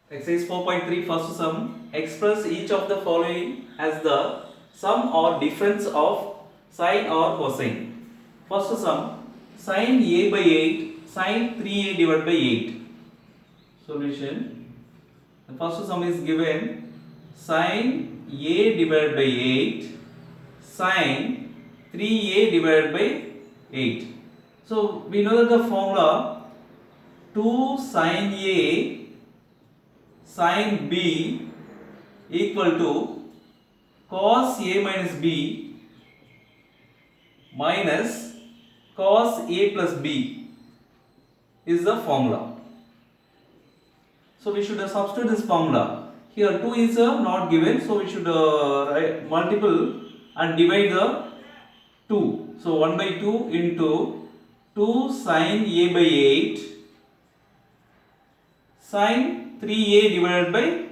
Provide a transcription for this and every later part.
Exercise 4.3 first sum. Express each of the following as the sum or difference of sine or cosine. First sum, sine a by 8, sine 3a divided by 8. Solution. The first sum is given sine a divided by 8, sine 3a divided by 8. So we know that the formula 2 sine a sin b equal to cos a minus b minus cos a plus b is the formula. So we should substitute this formula. Here 2 is not given, so we should write multiple and divide the 2. So 1 by 2 into 2 sin a by 8 sin 3a divided by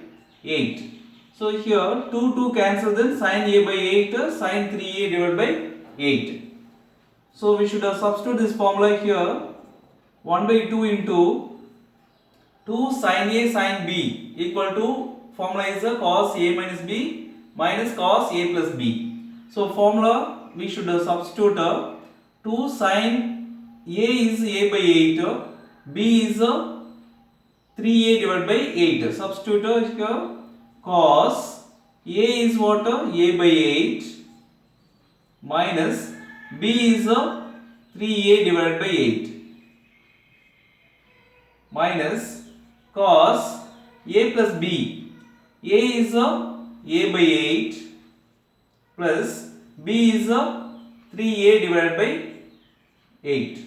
8. So here 2 cancel, then sin a by 8 sin 3a divided by 8. So we should substitute this formula here. 1 by 2 into 2 sin a sin b equal to formula is cos a minus b minus cos a plus b. So formula we should substitute 2 sin a is a by 8, b is 3a divided by 8. Substitute here cos a is what? A by 8 minus b is 3a divided by 8 minus cos a plus b. A is a by 8 plus b is 3a divided by 8.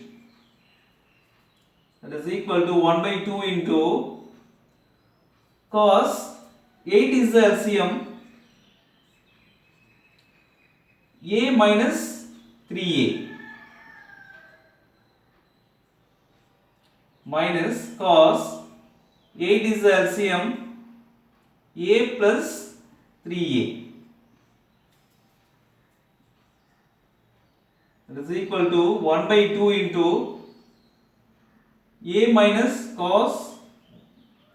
That is equal to 1 by 2 into cos 8 is the LCM, a minus 3a minus cos 8 is the LCM, a plus 3a. That is equal to 1 by 2 into a minus cos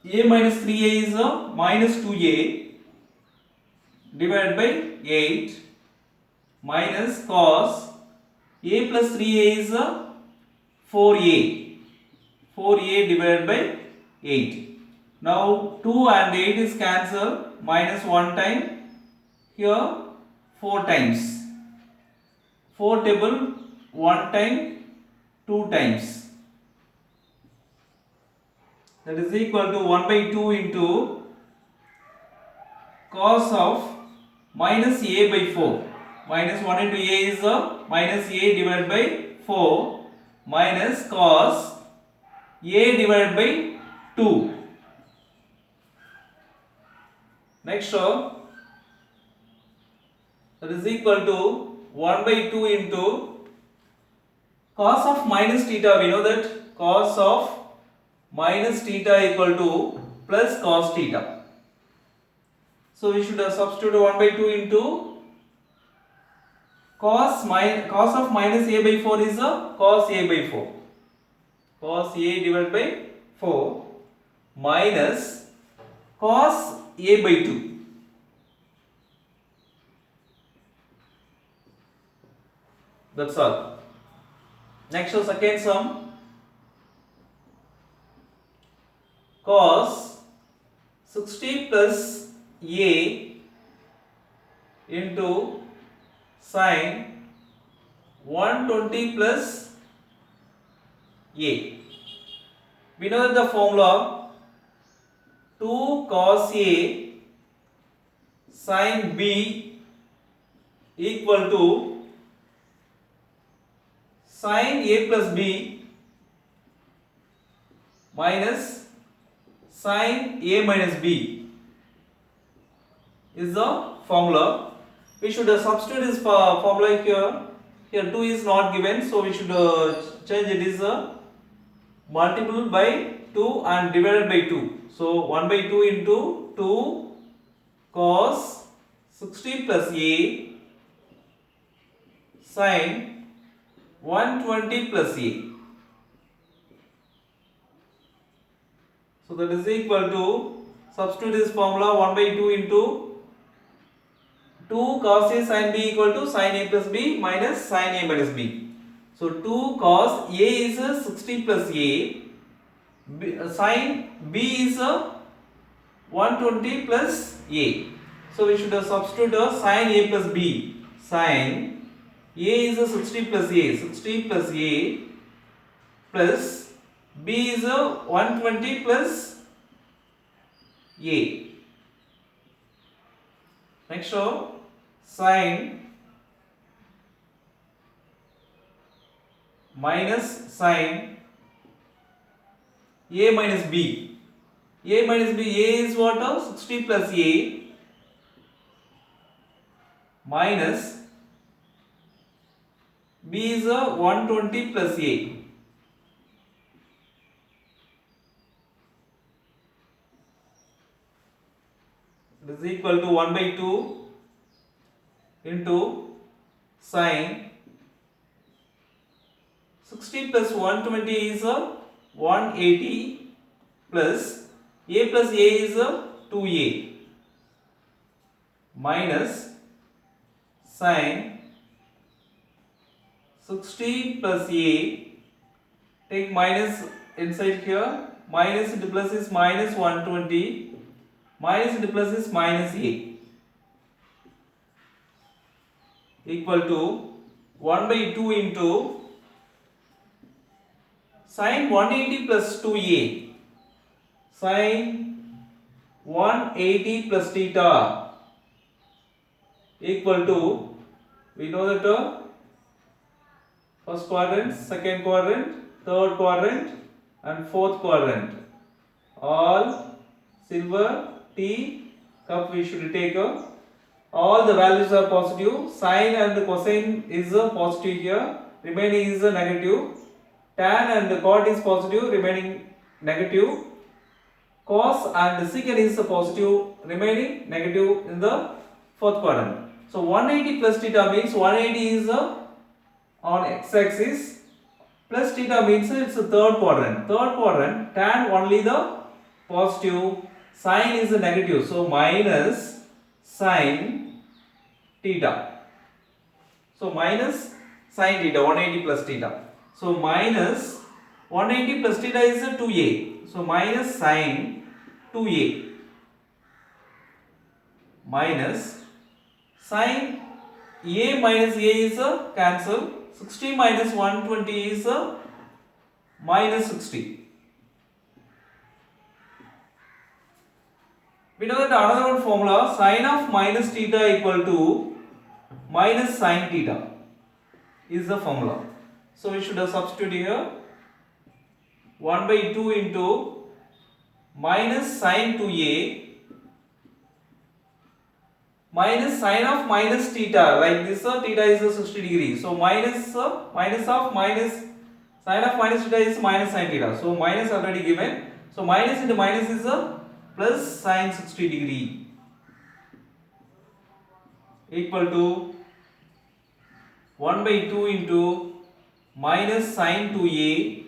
a minus 3a is minus 2a divided by 8 minus cos a plus 3a is 4a divided by 8. Now 2 and 8 is cancelled, minus 1 time, here 4 times, 4 table 1 time, 2 times. That is equal to 1 by 2 into cos of minus a by 4. Minus 1 into a is minus a divided by 4 minus cos a divided by 2. Next that is equal to 1 by 2 into cos of minus theta. We know that cos of minus theta equal to plus cos theta. So we should substitute 1 by 2 into cos of minus a by 4 is cos a by 4. Cos a divided by 4 minus cos a by 2. That's all. Next second sum. Cos 60 plus a into sin 120 plus a. We know that the formula 2 cos a sin b equal to sin a plus b minus sin a minus b is the formula. We should substitute this formula here. Here 2 is not given, so we should change it is multiple by 2 and divided by 2. So 1 by 2 into 2 cos 60 plus a sin 120 plus a. So that is equal to substitute this formula 1 by 2 into 2 cos A sin B equal to sin A plus B minus sin A minus B. So 2 cos A is 60 plus A, sin B is 120 plus A. So we should substitute sin A plus B. Sin A is 60 plus A, 60 plus A plus B is 120 plus A. Next sin minus sin A minus B. A minus B, A is what? 60 plus A minus B is 120 plus A. It is equal to 1 by 2 into sin 60 plus 120 is 180 plus A plus A is 2A minus sin 60 plus A, take minus inside here, minus into plus is minus 120, minus into plus is minus A, equal to 1 by 2 into sin 180 plus 2A, sin 180 plus theta equal to, we know that first quadrant, second quadrant, third quadrant and fourth quadrant, all silver tea cup we should take. All the values are positive, sine and cosine is positive here, remaining is negative, tan and cot is positive, remaining negative, cos and secant is positive, remaining negative in the fourth quadrant. So 180 plus theta means 180 is on x-axis, plus theta means it's a third quadrant. Third quadrant, tan only the positive, sine is a negative, so minus sine theta. So minus sine theta, 180 plus theta. So minus 180 plus theta is 2a. So minus sine 2a minus sine a minus a is cancel. 60 minus 120 is minus 60. We know that another one formula, sine of minus theta equal to minus sine theta is the formula. So we should have substitute here 1 by 2 into minus sine 2a minus sine of minus theta, like this theta is 60 degree. So minus of minus sine of minus theta is minus sine theta. So minus already given. So minus into minus is plus sine 60 degree equal to 1 by 2 into minus sine 2a.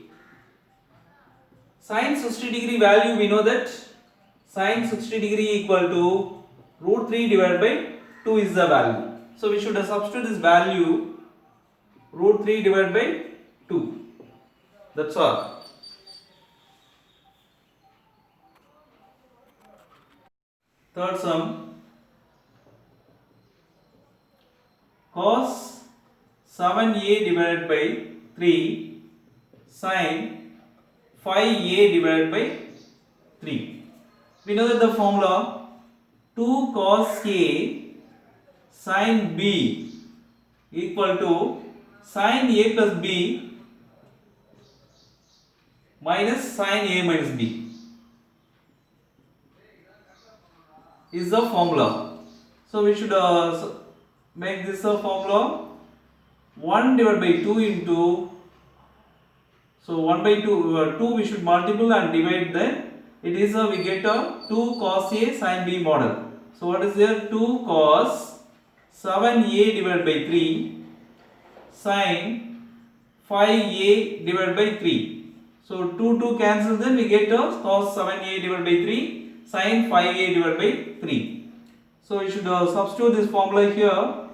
Sine 60 degree value we know that sine 60 degree equal to root 3 divided by 2 is the value. So we should substitute this value root 3 divided by 2. That's all. Third sum, cos 7a divided by 3 sin 5a divided by 3. We know that the formula 2 cos A sin B equal to sin A plus B minus sin A minus B is the formula. So we should make this a formula 1 divided by 2 into, so 1 by 2, 2 we should multiply and divide, then it is we get a 2 cos A sin B model. So what is there? 2 cos 7a divided by 3 sin 5a divided by 3. So 2 cancel, then we get a cos 7a divided by 3 sine 5a divided by 3. So we should substitute this formula here.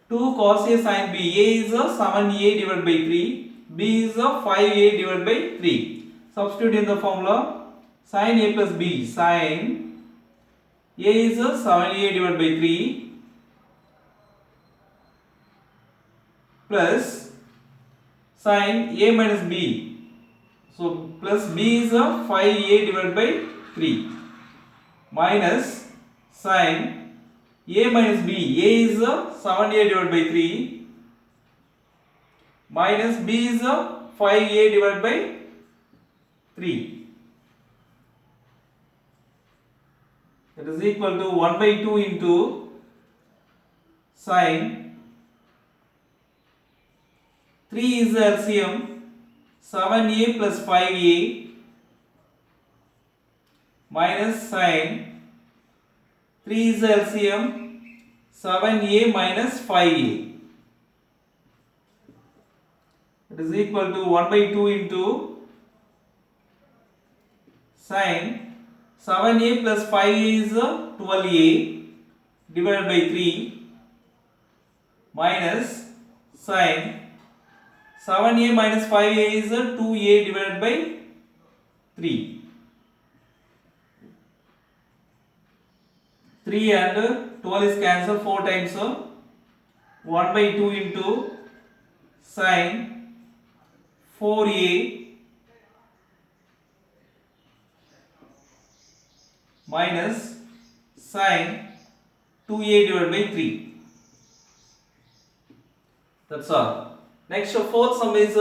2 cos a sin b. A is 7a divided by 3. B is 5a divided by 3. Substitute in the formula. Sin a plus b. Sin a is 7a divided by 3 plus sin a minus b. So plus b is 5a divided by 3 minus sin a minus b. A is 7a divided by 3 minus b is 5a divided by 3. That is equal to 1 by 2 into sin 3 is the LCM, 7a plus 5a minus sin 3 is the LCM, 7a minus 5a. It is equal to 1 by 2 into sin 7a plus 5a is 12a divided by 3 minus sin 7a minus 5a is 2a divided by 3. 3 and 12 is cancelled 4 times. 1 by 2 into sin 4a minus sin 2a divided by 3. That's all. Next, fourth sum is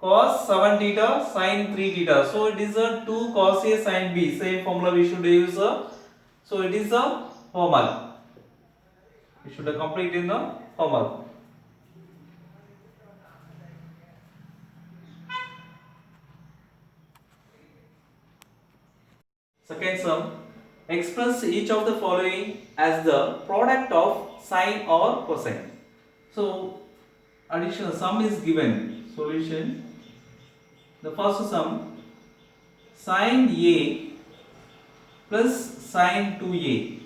cos 7 theta sin 3 theta. So it is 2 cos a sin b. Same formula we should use. So it is a homework. We should complete in the homework. Second sum. Express each of the following as the product of sine or cosine. So additional sum is given. Solution. The first sum, sin a plus sin 2a.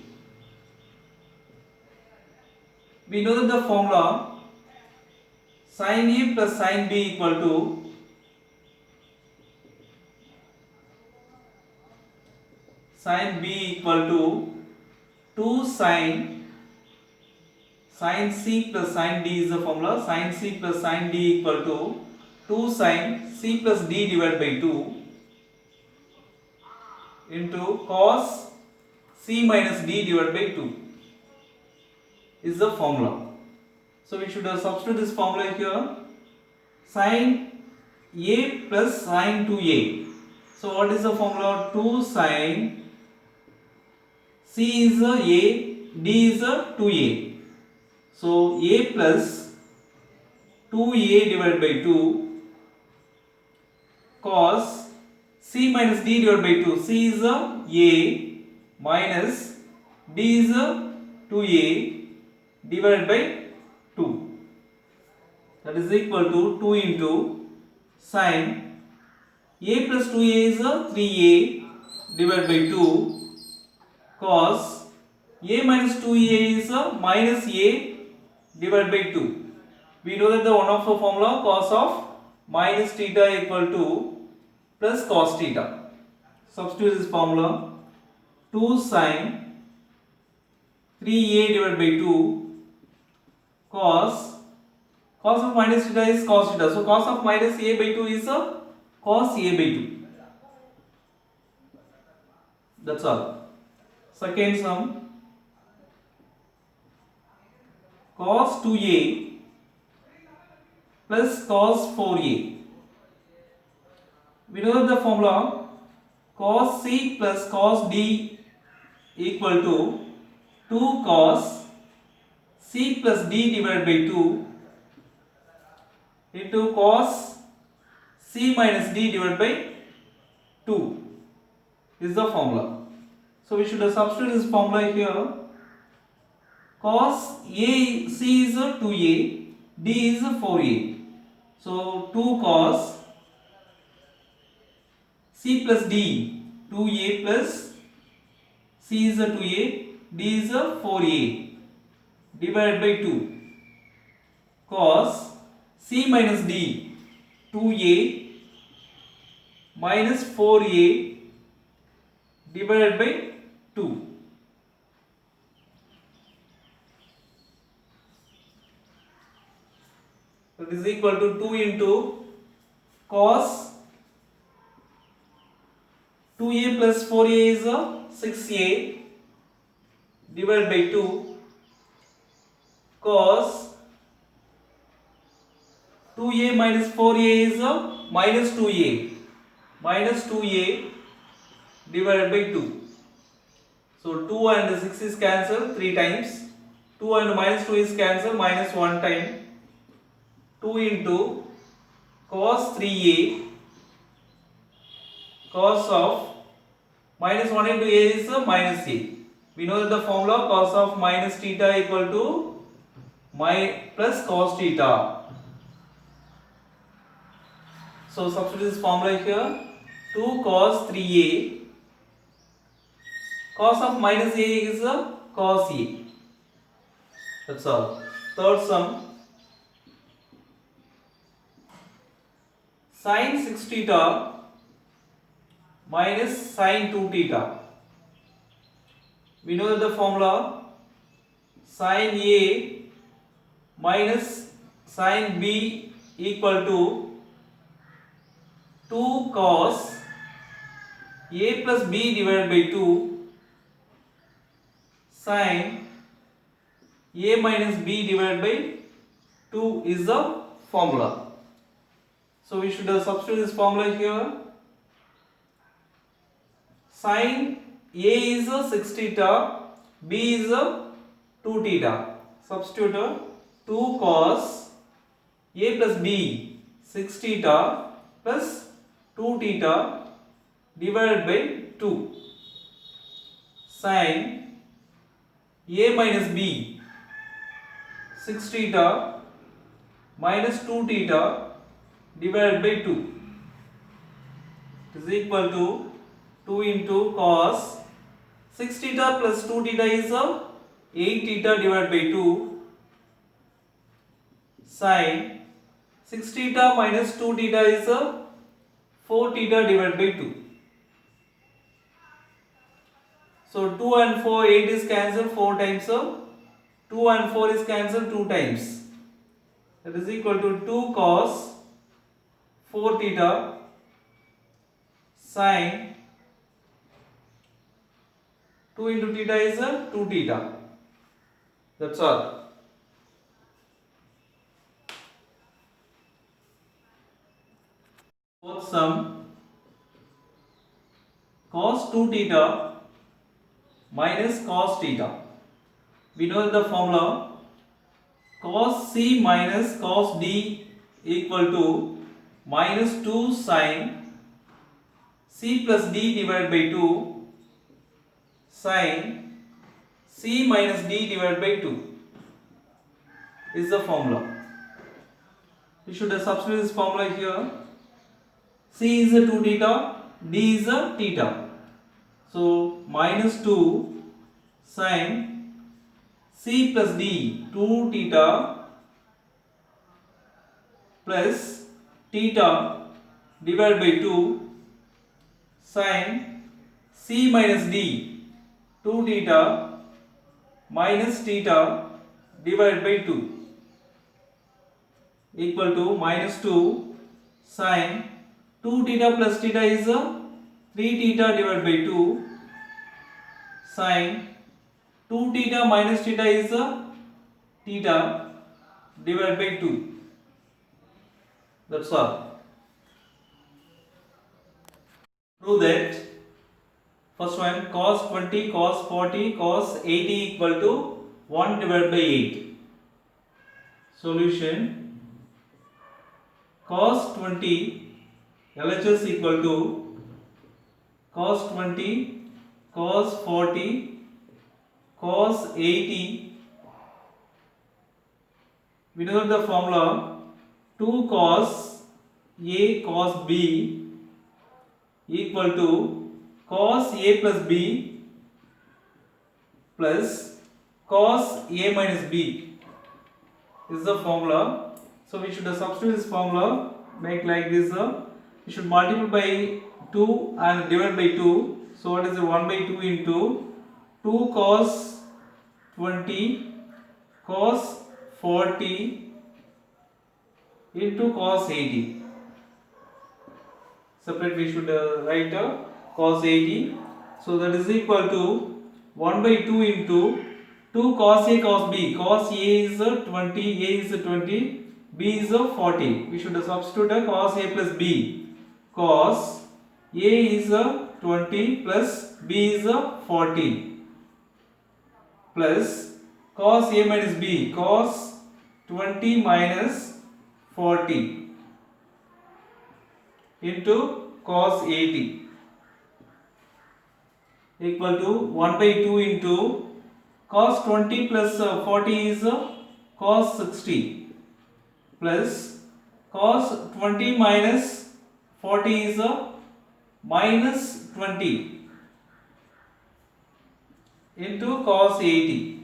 We know that the formula sin a plus sin b equal to sin b equal to 2 sin c plus sin d is the formula. Sin c plus sin d equal to 2 sin c plus d divided by 2 into cos c minus d divided by 2 is the formula. So we should substitute this formula here. Sin a plus sin 2a. So what is the formula? 2 sin c is a, d is 2a. So a plus 2a divided by 2 cos c minus d divided by 2. C is a minus d is 2a divided by 2. That is equal to 2 into sin a plus 2a is 3a divided by 2 cos a minus 2a is minus a divided by 2. We know that the one of the formula cos of minus theta equal to plus cos theta. Substitute this formula. 2 sin 3a divided by 2 cos of minus theta is cos theta. So cos of minus a by 2 is cos a by 2. That's all. Second sum, cos 2a plus cos 4a. We know that the formula cos c plus cos d equal to 2 cos c plus d divided by 2 into cos c minus d divided by 2 is the formula. So we should substitute this formula here. Cos a c is 2a, d is 4a. So 2 cos c plus d, 2a plus C is a 2a, D is a 4a divided by 2 cos C minus D 2a minus 4a divided by 2. So this is equal to 2 into cos 2a plus 4a is a 6a divided by 2 cos 2a minus 4a is a minus 2a divided by 2. So 2 and 6 is cancelled 3 times. 2 and minus 2 is cancelled minus 1 time. 2 into cos 3a cos of minus 1 into a is a minus a. We know that the formula cos of minus theta equal to plus cos theta. So substitute this formula here. 2 cos 3a cos of minus a is a cos a. That's all. Third sum. Sin 6 theta minus sin 2 theta. We know that the formula sin A minus sin B equal to 2 cos A plus B divided by 2 sin A minus B divided by 2 is the formula. So we should substitute this formula here. Sin A is a 6 theta, B is a 2 theta. Substitute 2 cos A plus B 6 theta plus 2 theta divided by 2 sin A minus B 6 theta minus 2 theta divided by 2 is equal to 2 into cos 6 theta plus 2 theta is 8 theta divided by 2 sin 6 theta minus 2 theta is 4 theta divided by 2. So 2 and 4, 8 is cancelled 4 times. 2 and 4 is cancelled 2 times. That is equal to 2 cos 4 theta sin 2 into theta is 2 theta. That's all. Fourth sum cos 2 theta minus cos theta. We know the formula cos C minus cos D equal to minus 2 sin C plus D divided by 2 sin C minus D divided by 2 is the formula. We should substitute this formula here. C is a 2 theta, D is a theta. So minus 2 sin C plus D 2 theta plus theta divided by 2 sin C minus D 2 theta minus theta divided by 2 equal to minus 2 sin 2 theta plus theta is 3 theta divided by 2 sin 2 theta minus theta is theta divided by 2. That's all. Prove that first one cos 20 cos 40 cos 80 equal to 1 divided by 8. Solution cos 20 LHS equal to cos 20 cos 40 cos 80. We know the formula 2 cos A cos B equal to cos A plus B plus cos A minus B is the formula. So we should substitute this formula, make like this. We should multiply by 2 and divide by 2. So what is the 1 by 2 into 2 cos 20 cos 40 into cos 80. Separate we should write cos 80. So that is equal to 1 by 2 into 2 cos A cos B. Cos A is 20, A is 20, B is 40. We should substitute cos A plus B. Cos A is 20 plus B is 40 plus cos A minus B. Cos 20 minus 40 into cos 80 equal to 1 by 2 into cos 20 plus 40 is cos 60 plus cos 20 minus 40 is minus 20 into cos 80.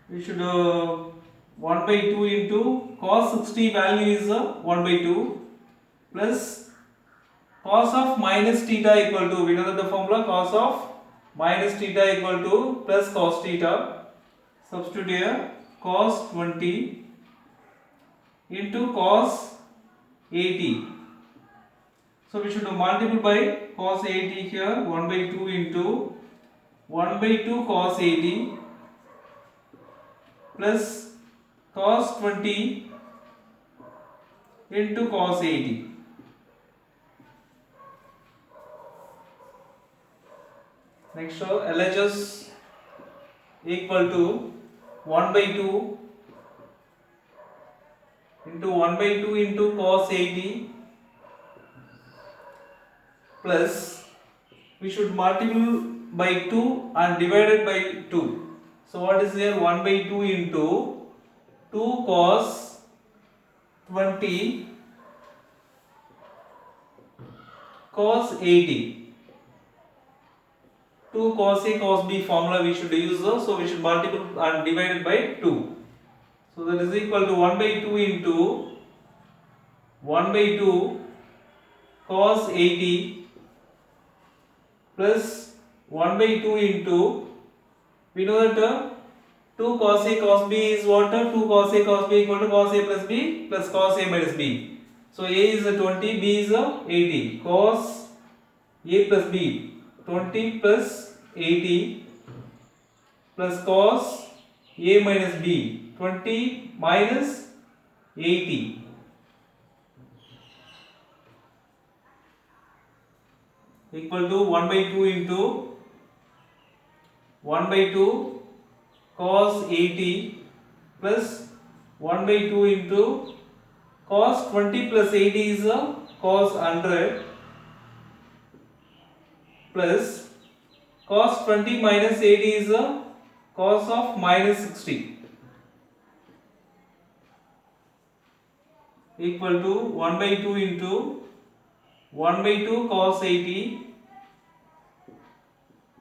We should 1 by 2 into cos 60 value is 1 by 2 plus cos of minus theta equal to, we know that the formula cos of minus theta equal to plus cos theta. Substitute here cos 20 into cos 80. So we should multiply by cos 80 here, 1 by 2 into 1 by 2 cos 80 plus cos 20 into cos 80. Next LHS equal to 1 by 2 into 1 by 2 into cos 80 plus we should multiply by 2 and divided by 2. So what is here, 1 by 2 into 2 cos 20 cos 80. 2 cos A cos B formula we should use, so we should multiply and divide it by 2. So that is equal to 1 by 2 into 1 by 2 cos 80 plus 1 by 2 into, we know that 2 cos A cos B is what? 2 cos A cos B equal to cos A plus B plus cos A minus B. So A is 20, B is 80. Cos A plus B 20 plus 80 plus cos A minus B 20 minus 80 equal to 1 by 2 into 1 by 2 cos 80 plus 1 by 2 into cos 20 plus 80 is cos 100 plus cos 20 minus 80 is cos of minus 60 equal to 1 by 2 into 1 by 2 cos 80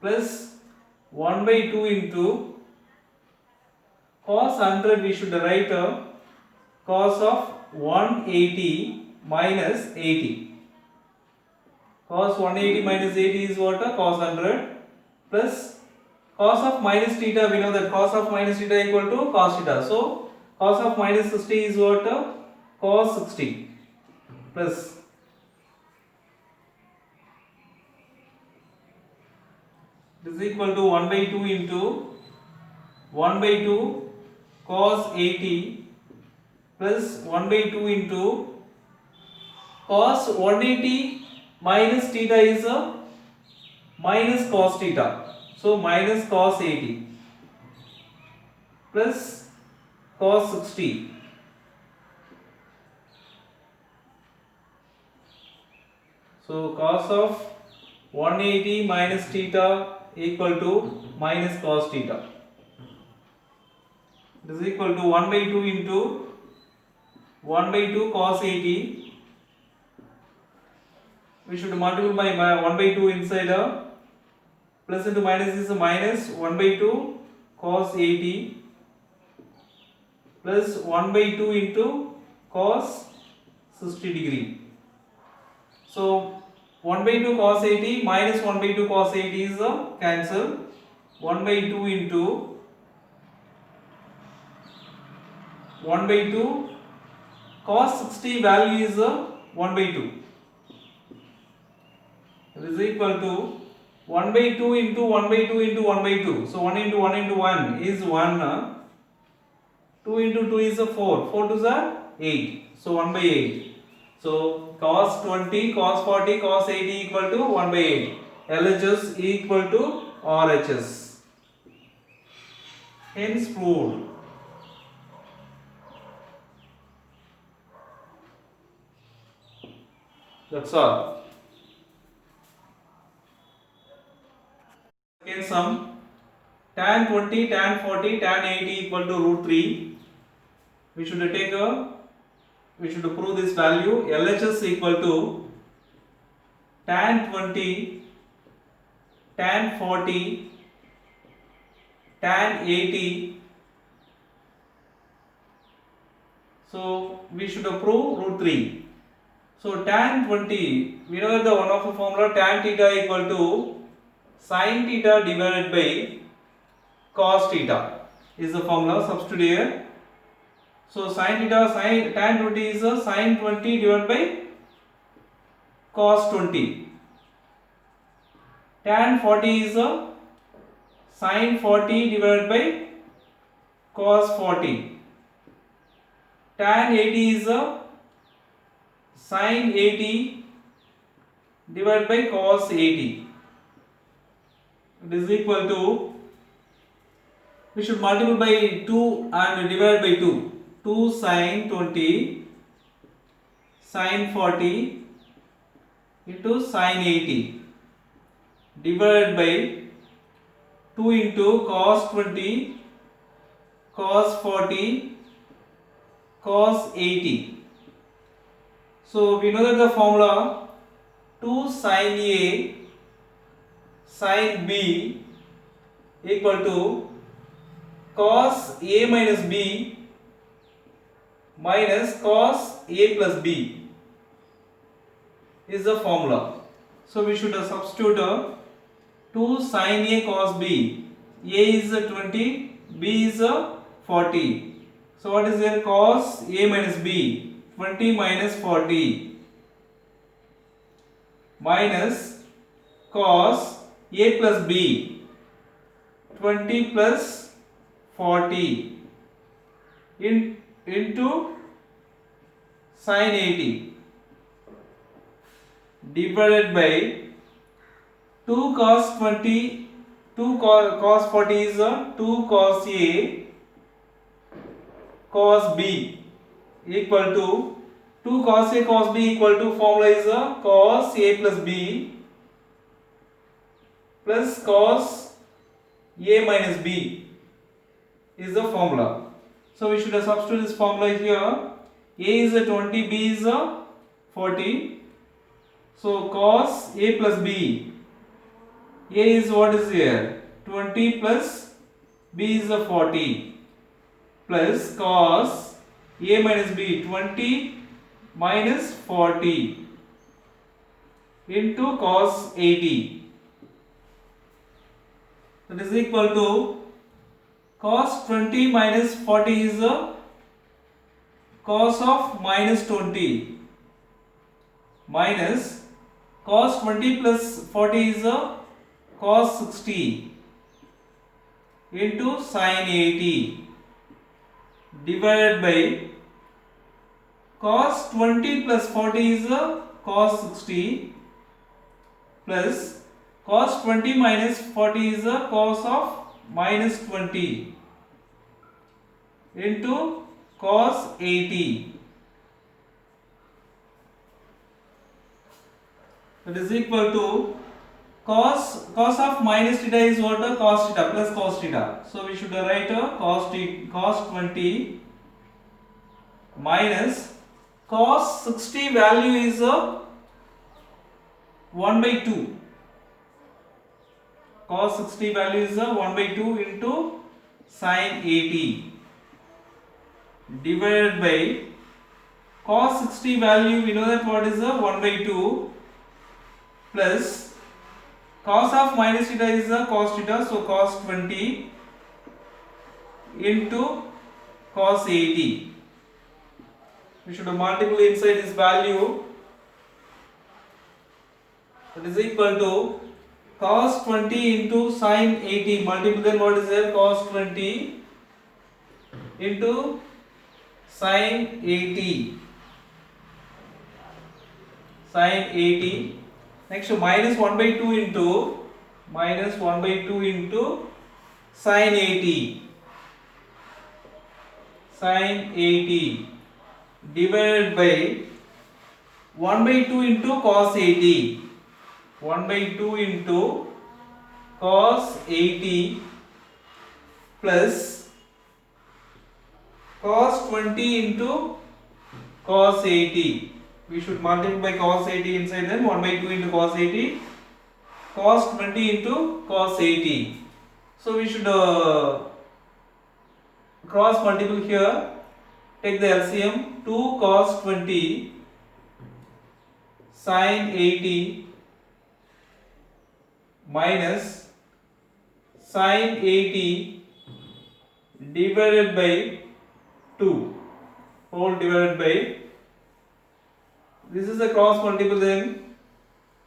plus 1 by 2 into cos 100, we should write cos of 180 minus 80. Cos 180 minus 80 is what? Cos 100 plus cos of minus theta, we know that cos of minus theta equal to cos theta. So cos of minus 60 is what? Cos 60 plus this is equal to 1 by 2 into 1 by 2 cos 80 plus 1 by 2 into cos 180 minus theta is minus cos theta. So minus cos 80 plus cos 60 so cos of 180 minus theta equal to minus cos theta. This is equal to 1 by 2 into 1 by 2 cos 80. We should multiply by 1 by 2 inside. plus into minus is minus 1 by 2 cos 80 plus 1 by 2 into cos 60 degree. So 1 by 2 cos 80 minus 1 by 2 cos 80 is cancel. 1 by 2 into 1 by 2 cos 60 value is 1 by 2. It is equal to 1 by 2 into 1 by 2 into 1 by 2. So 1 into 1 into 1 is 1. 2 into 2 is 4. 4 to 8. So 1 by 8. So cos 20, cos 40, cos 80 equal to 1 by 8. LHS equal to RHS. Hence proved. That's all. Second sum, tan 20, tan 40, tan 80 equal to root 3. We should prove this value. LHS equal to tan 20, tan 40, tan 80. So we should prove root 3. So tan 20, we know the one of the formula tan theta equal to sin theta divided by cos theta is the formula. Substitute here. So sin theta, tan 20 is sin 20 divided by cos 20. Tan 40 is sin 40 divided by cos 40. Tan 80 is sin 80 divided by cos 80. It is equal to, we should multiply by 2 and divide by 2. 2 sin 20 sin 40 into sin 80 divided by 2 into cos 20 cos 40 cos 80. So we know that the formula 2 sin A sin B equal to cos A minus B minus cos A plus B is the formula. So we should substitute 2 sin A cos B. A is 20, B is 40. So what is there? Cos A minus B, 20 minus 40 minus cos A plus B, 20 plus 40 into sin 80 divided by 2 cos 20, 2 cos 40 is 2 cos A cos B equal to 2 cos A cos B equal to formula is cos A plus B plus cos A minus B is the formula. So we should substitute this formula here. A is 20, B is 40. So cos A plus B, A is what is here? 20 plus B is 40 plus cos A minus B, 20 minus 40 into cos 80. That is equal to cos 20 minus 40 is cos of minus 20 minus cos 20 plus 40 is cos 60 into sin 80 divided by cos 20 plus 40 is cos 60 plus cos 20 minus 40 is cos of minus 20 into cos 80. That is equal to cos of minus theta is what? Cos theta plus cos theta. So we should write cos 20 minus cos 60 value is 1 by 2. cos 60 value is 1 by 2 into sin 80 divided by cos 60 value, we know that what is 1 by 2 plus cos of minus theta is cos theta, so cos 20 into cos 80. We should multiply inside this value, that is equal to cos 20 into sin 80, multiply, then what is there, cos 20 into sin 80, sin 80. Next minus 1 by 2 into sin 80, sin 80 divided by 1 by 2 into cos 80, 1 by 2 into cos 80 plus cos 20 into cos 80. We should multiply cos 80 inside, then 1 by 2 into cos 80, cos 20 into cos 80. So we should cross multiple here. Take the LCM, 2 cos 20 sin 80 minus sin 80 divided by 2 whole divided by, this is a cross multiple, then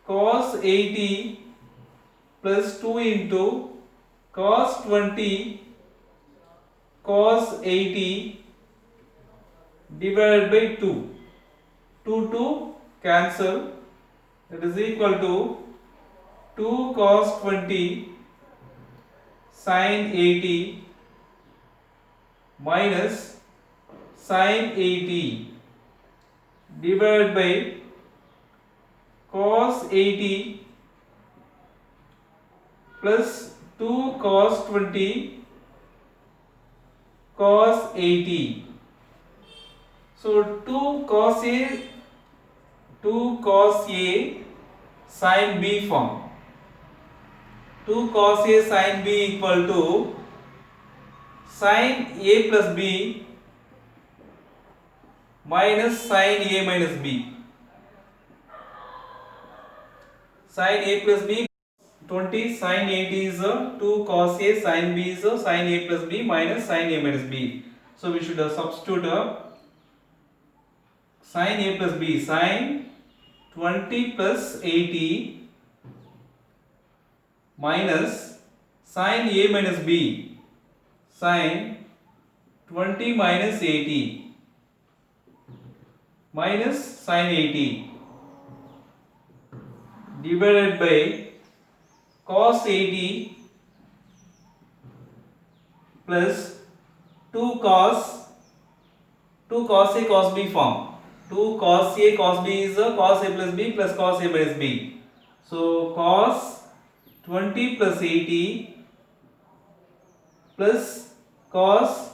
cos 80 plus 2 into cos 20 cos 80 divided by 2. 2 cancel, that is equal to 2 cos 20 sin 80 minus sin 80 divided by cos 80 plus 2 cos 20 cos 80. So 2 cos A sin B form. 2 cos A sin B equal to sin A plus B minus sin A minus B. Sin A plus B 20, sin 80 is 2 cos A, sin B is sin A plus B minus sin A minus B. So we should substitute sin A plus B, sin 20 plus 80 minus sin A minus B, sin 20 minus 80 minus sin 80 divided by cos 80 plus 2 cos A cos B form. 2 cos A cos B is cos A plus B plus cos A minus B. So cos 20 plus 80 plus cos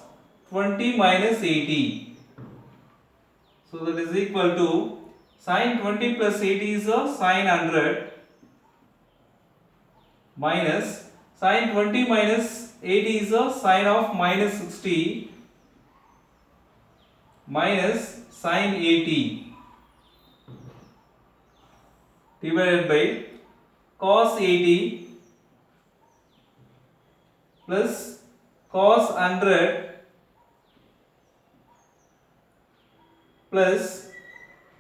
20 minus 80. So that is equal to sin 20 plus 80 is sin 100 minus sin 20 minus 80 is sin of minus 60 minus sin 80 divided by cos 80 plus cos 100 plus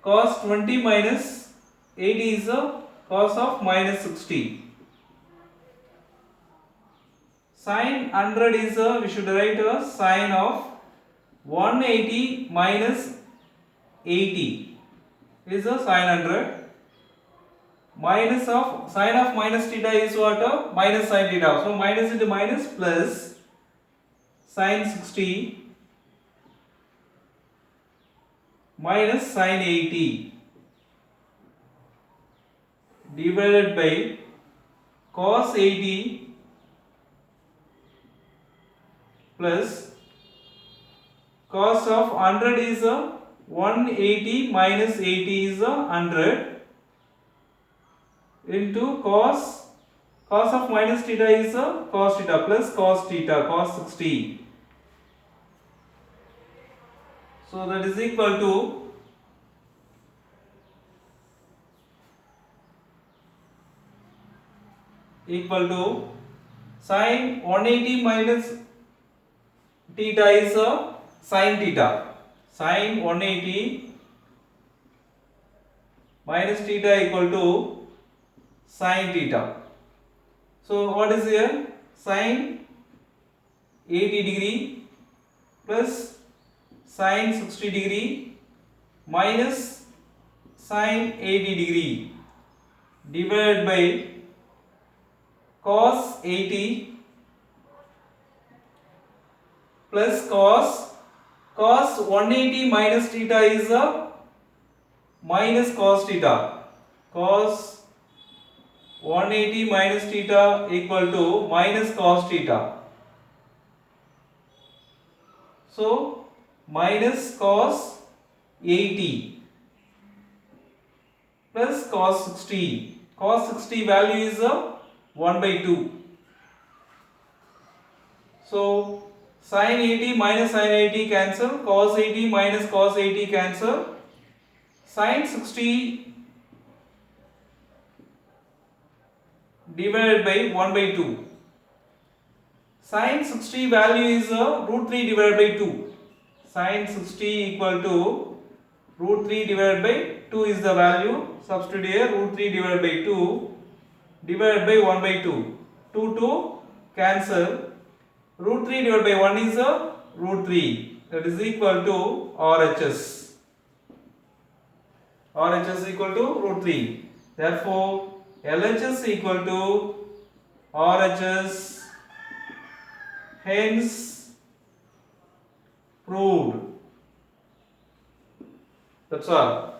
cos 20 minus 80 is cos of minus 60. Sin 100 is we should write sin of 180 minus 80 is sin 100 minus of sin of minus theta is what? Minus sin theta. So minus into minus plus sin 60 minus sin 80 divided by cos 80 plus cos of 100 is 180 minus 80 is 100 into cos Cos of minus theta is cos theta plus cos theta, cos 60. So that is equal to sin 180 minus theta is sin theta. Sin 180 minus theta equal to sin theta. So what is here? Sin 80 degree plus sin 60 degree minus sin 80 degree divided by cos 80 plus cos 180 minus theta is minus cos theta. Cos 180 minus theta equal to minus cos theta. So minus cos 80 plus cos 60. Cos 60 value is 1 by 2. So sin 80 minus sin 80 cancel, cos 80 minus cos 80 cancel, sin 60 divided by 1 by 2. Sin 60 value is root 3 divided by 2. Sin 60 equal to root 3 divided by 2 is the value. Substitute here, root 3 divided by 2 divided by 1 by 2. 2 cancel. Root 3 divided by 1 is root 3. That is equal to RHS. RHS equal to root 3. Therefore, LHS equal to RHS. Hence, proved. That's all.